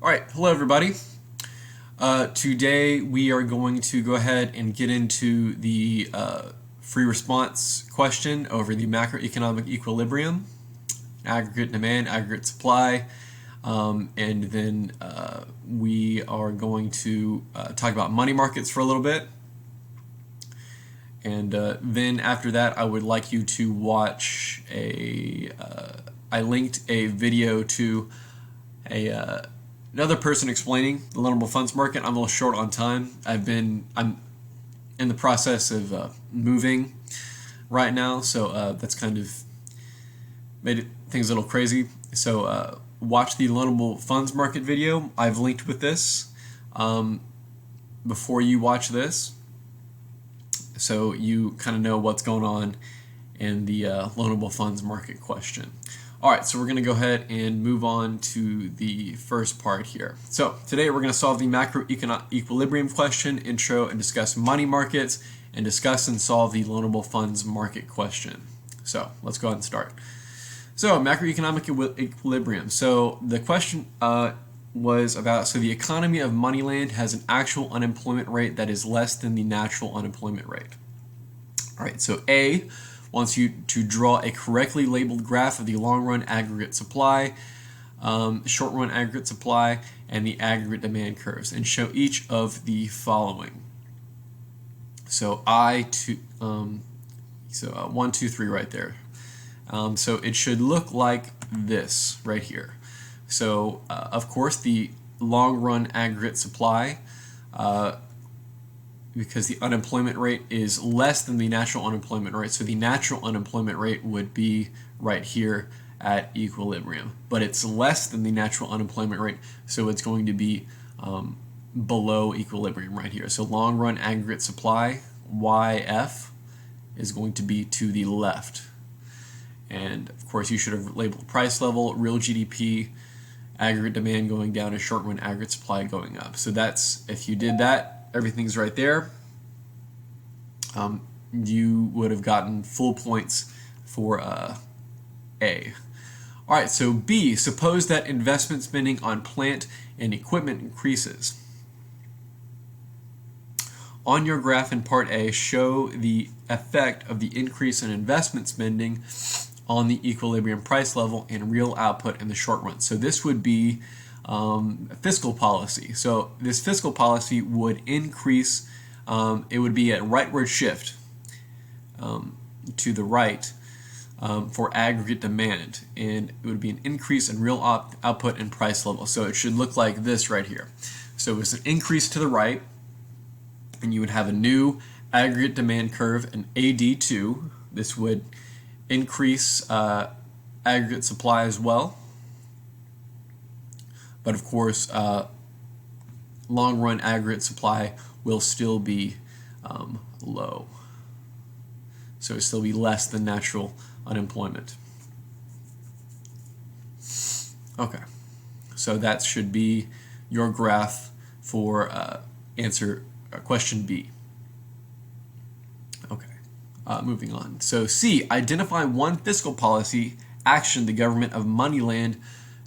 All right, hello everybody. Today we are going to go ahead and get into the free response question over the macroeconomic equilibrium, aggregate demand, aggregate supply, and then we are going to talk about money markets for a little bit. And then after that, I would like you to watch I linked a video to another person explaining the loanable funds market. I'm a little short on time. I'm in the process of moving right now, so that's kind of made things a little crazy. So watch the loanable funds market video. I've linked with this before you watch this, so you kind of know what's going on in the loanable funds market question. All right, so we're going to go ahead and move on to the first part here. So today we're going to solve the macroeconomic equilibrium question, intro, and discuss money markets, and discuss and solve the loanable funds market question. So let's go ahead and start. So macroeconomic equilibrium. So the question was about, so the economy of Moneyland has an actual unemployment rate that is less than the natural unemployment rate. All right, so A wants you to draw a correctly labeled graph of the long-run aggregate supply, short-run aggregate supply, and the aggregate demand curves, and show each of the following. So 1, 2, 3 right there. So it should look like this right here. So of course the long-run aggregate supply, because the unemployment rate is less than the natural unemployment rate. So the natural unemployment rate would be right here at equilibrium. But it's less than the natural unemployment rate, so it's going to be below equilibrium right here. So long run aggregate supply, YF, is going to be to the left. And of course you should have labeled price level, real GDP, aggregate demand going down, and short run aggregate supply going up. So that's, if you did that, everything's right there. You would have gotten full points for A. All right, so B, suppose that investment spending on plant and equipment increases. On your graph in part A, show the effect of the increase in investment spending on the equilibrium price level and real output in the short run. So this would be fiscal policy. So this fiscal policy would increase, it would be a rightward shift to the right for aggregate demand, and it would be an increase in real output and price level. So it should look like this right here. So it's an increase to the right, and you would have a new aggregate demand curve, an AD2. This would increase aggregate supply as well. But of course, long-run aggregate supply will still be low. So it'll still be less than natural unemployment. Okay, so that should be your graph for answer question B. Okay, moving on. So C, identify one fiscal policy action the government of Moneyland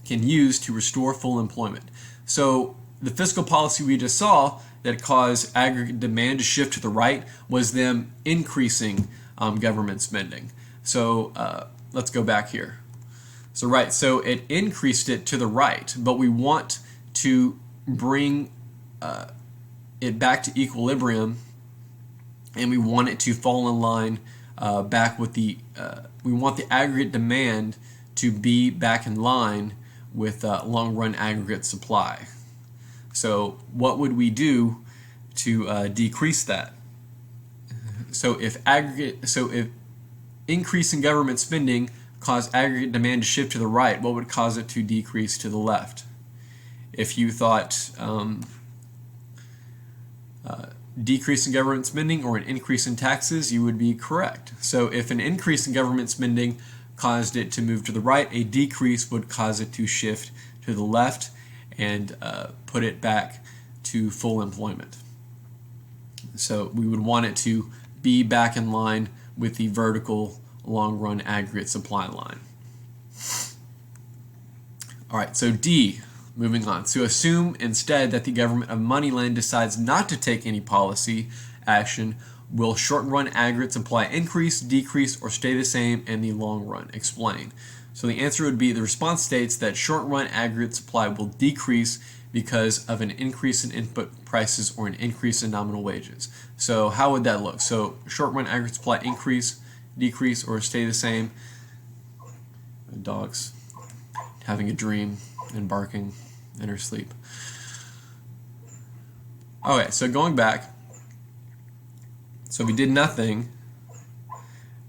can use to restore full employment. So the fiscal policy we just saw that caused aggregate demand to shift to the right was them increasing government spending. So let's go back here. So it increased it to the right, but we want to bring it back to equilibrium, and we want it to fall in line back with the, we want the aggregate demand to be back in line with long-run aggregate supply. So what would we do to decrease that? So if increase in government spending caused aggregate demand to shift to the right, what would cause it to decrease to the left? If you thought decrease in government spending or an increase in taxes, you would be correct. So if an increase in government spending caused it to move to the right, a decrease would cause it to shift to the left and put it back to full employment. So we would want it to be back in line with the vertical long-run aggregate supply line. All right, so D, moving on. So assume instead that the government of Moneyland decides not to take any policy action. Will short-run aggregate supply increase, decrease, or stay the same in the long run? Explain. So the answer would be, the response states that short-run aggregate supply will decrease because of an increase in input prices or an increase in nominal wages. So how would that look? So short-run aggregate supply increase, decrease, or stay the same. The dog's having a dream and barking in her sleep. Okay, so going back, so if we did nothing,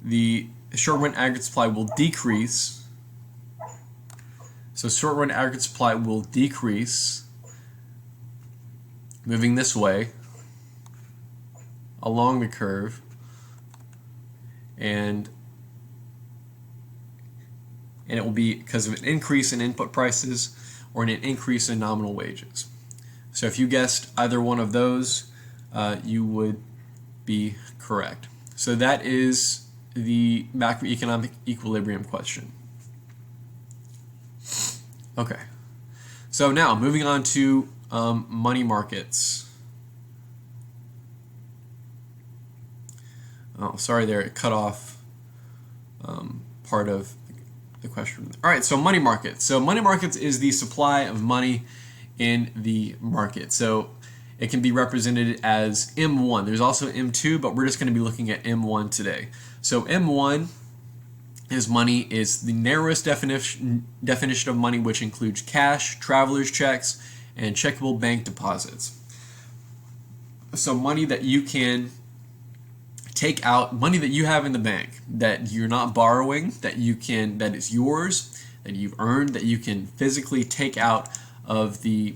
the short-run aggregate supply will decrease. So short-run aggregate supply will decrease, moving this way along the curve, and it will be because of an increase in input prices or an increase in nominal wages. So if you guessed either one of those, you would be correct. So that is the macroeconomic equilibrium question. Okay. So now moving on to money markets. Oh, sorry there, it cut off part of the question. All right, so money markets. So money markets is the supply of money in the market. So it can be represented as M1. There's also M2, but we're just going to be looking at M1 today. So M1 is money, is the narrowest definition of money, which includes cash, traveler's checks, and checkable bank deposits. So money that you can take out, money that you have in the bank that you're not borrowing, that is yours, that you've earned, that you can physically take out of the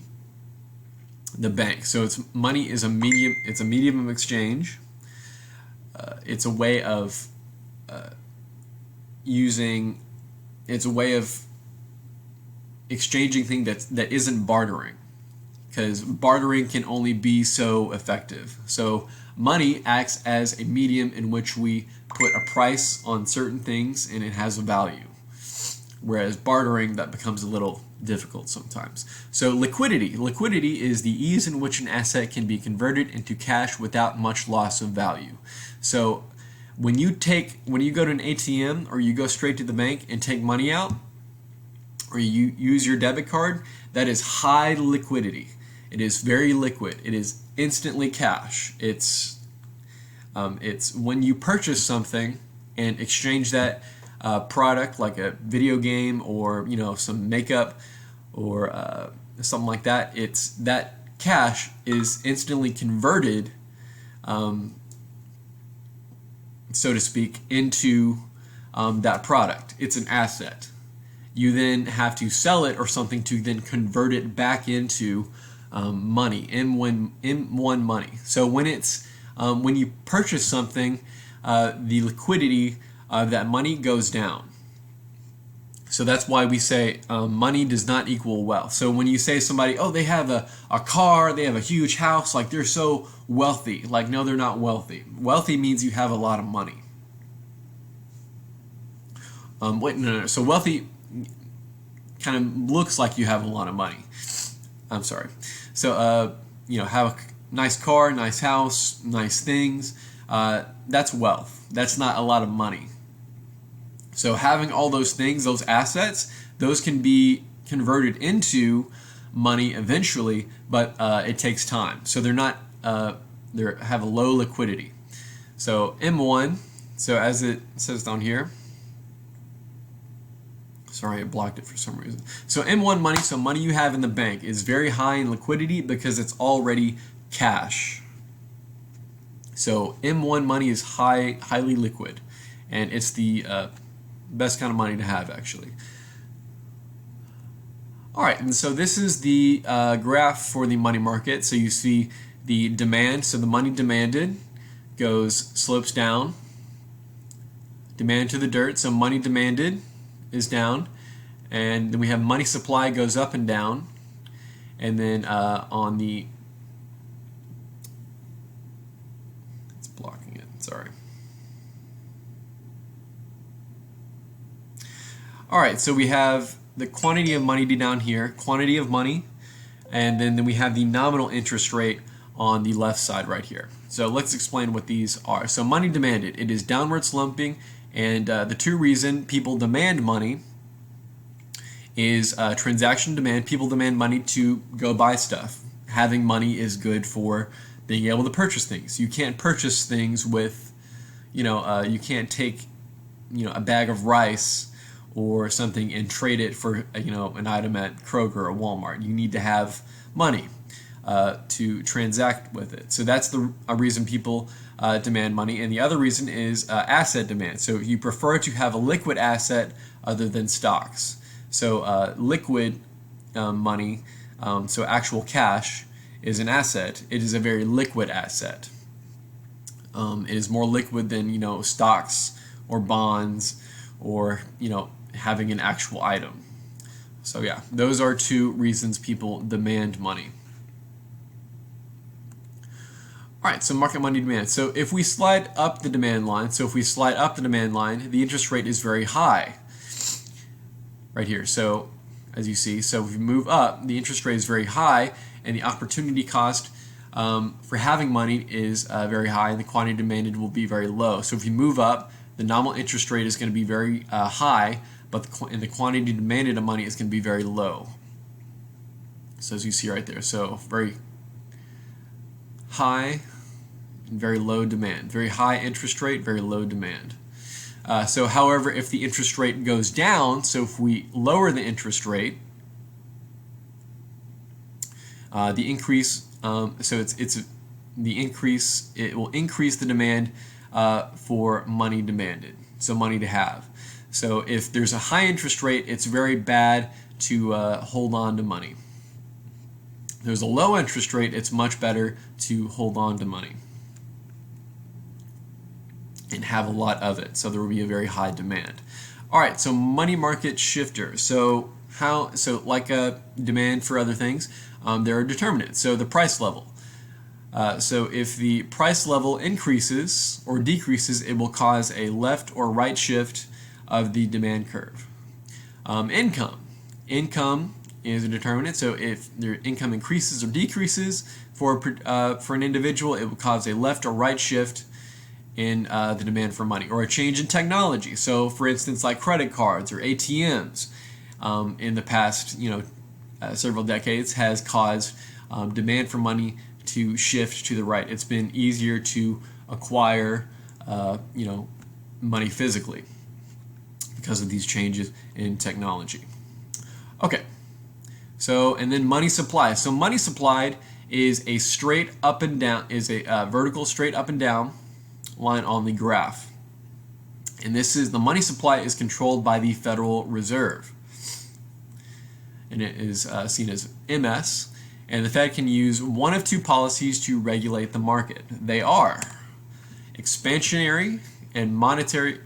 bank. So it's money is a medium. It's a medium of exchange. It's a way of It's a way of exchanging things that isn't bartering, because bartering can only be so effective. So money acts as a medium in which we put a price on certain things and it has a value. Whereas bartering, that becomes a little difficult sometimes. So liquidity. Liquidity is the ease in which an asset can be converted into cash without much loss of value. So when you go to an ATM or you go straight to the bank and take money out, or you use your debit card, that is high liquidity. It is very liquid. It is instantly cash. It's when you purchase something and exchange that product, like a video game or some makeup or something like that. It's that cash is instantly converted, so to speak, into that product. It's an asset. You then have to sell it or something to then convert it back into money, M1 money. So when you purchase something, the liquidity of that money goes down. So that's why we say money does not equal wealth. So when you say somebody, oh, they have a car, they have a huge house, like they're so wealthy. Like, no, they're not wealthy. Wealthy means you have a lot of money. No. So wealthy kind of looks like you have a lot of money. I'm sorry. So, have a nice car, nice house, nice things. That's wealth. That's not a lot of money. So having all those things, those assets, those can be converted into money eventually, but it takes time. So they have a low liquidity. So M1, so as it says down here, sorry, I blocked it for some reason. So M1 money, so money you have in the bank, is very high in liquidity because it's already cash. So M1 money is highly liquid, and it's the best kind of money to have, actually. All right, and so this is the graph for the money market. So you see the demand, so the money demanded slopes down. Demand to the dirt, so money demanded is down, and then we have money supply goes up and down, and then on the it's blocking it, sorry. All right, so we have the quantity of money down here, quantity of money, and then we have the nominal interest rate on the left side right here. So let's explain what these are. So money demanded, it is downward sloping, and the two reason people demand money is transaction demand. People demand money to go buy stuff. Having money is good for being able to purchase things. You can't purchase things with, you can't take, a bag of rice or something and trade it for, an item at Kroger or Walmart. You need to have money to transact with it. So that's a reason people demand money. And the other reason is asset demand. So you prefer to have a liquid asset other than stocks. So liquid money, so actual cash, is an asset. It is a very liquid asset. It is more liquid than stocks or bonds or having an actual item. So yeah, those are two reasons people demand money. All right, so market money demand. So if we slide up the demand line, the interest rate is very high right here. So as you see, so if we move up, the interest rate is very high, and the opportunity cost for having money is very high, and the quantity demanded will be very low. So if you move up, the nominal interest rate is going to be very high, but the quantity demanded of money is going to be very low. So as you see right there, so very high and very low demand. Very high interest rate, very low demand. So however, if the interest rate goes down, so if we lower the interest rate, the increase, it will increase the demand for money demanded, so money to have. So if there's a high interest rate, it's very bad to hold on to money. If there's a low interest rate, it's much better to hold on to money and have a lot of it, so there will be a very high demand. All right, so money market shifter. So like a demand for other things, there are determinants. So the price level. So if the price level increases or decreases, it will cause a left or right shift of the demand curve. Income. Income is a determinant. So if their income increases or decreases for an individual, it will cause a left or right shift in the demand for money, or a change in technology. So for instance, like credit cards or ATMs in the past several decades has caused demand for money to shift to the right. It's been easier to acquire money physically because of these changes in technology. Okay, so and then money supply. So money supplied is a straight up and down, is a vertical straight up and down line on the graph. And this is the money supply is controlled by the Federal Reserve. And it is seen as MS. And the Fed can use one of two policies to regulate the market. They are expansionary and monetary,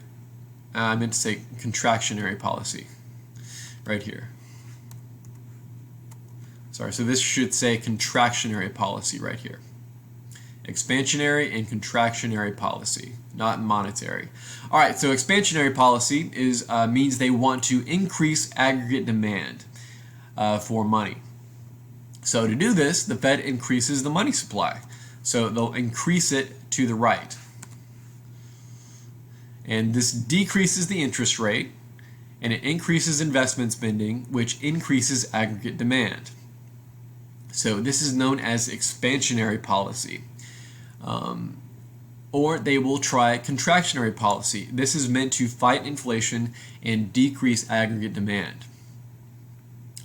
I meant to say contractionary policy, right here. Sorry, so this should say contractionary policy right here. Expansionary and contractionary policy, not monetary. All right, so expansionary policy is means they want to increase aggregate demand for money. So to do this, the Fed increases the money supply. So they'll increase it to the right. And this decreases the interest rate, and it increases investment spending, which increases aggregate demand. So this is known as expansionary policy. Or they will try contractionary policy. This is meant to fight inflation and decrease aggregate demand.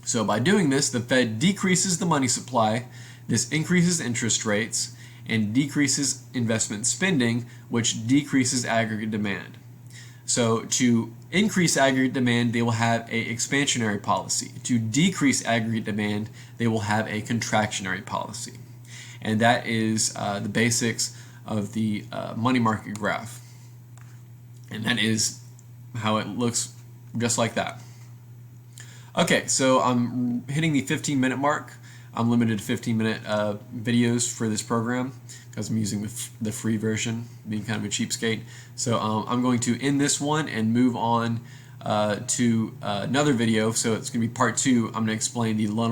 So by doing this, the Fed decreases the money supply, this increases interest rates, and decreases investment spending, which decreases aggregate demand. So to increase aggregate demand, they will have a expansionary policy. To decrease aggregate demand, they will have a contractionary policy. And that is the basics of the money market graph. And that is how it looks, just like that. Okay, so I'm hitting the 15-minute mark. I'm limited to 15-minute videos for this program because I'm using the free version, being kind of a cheapskate. So I'm going to end this one and move on to another video. So it's going to be part 2. I'm going to explain the loanable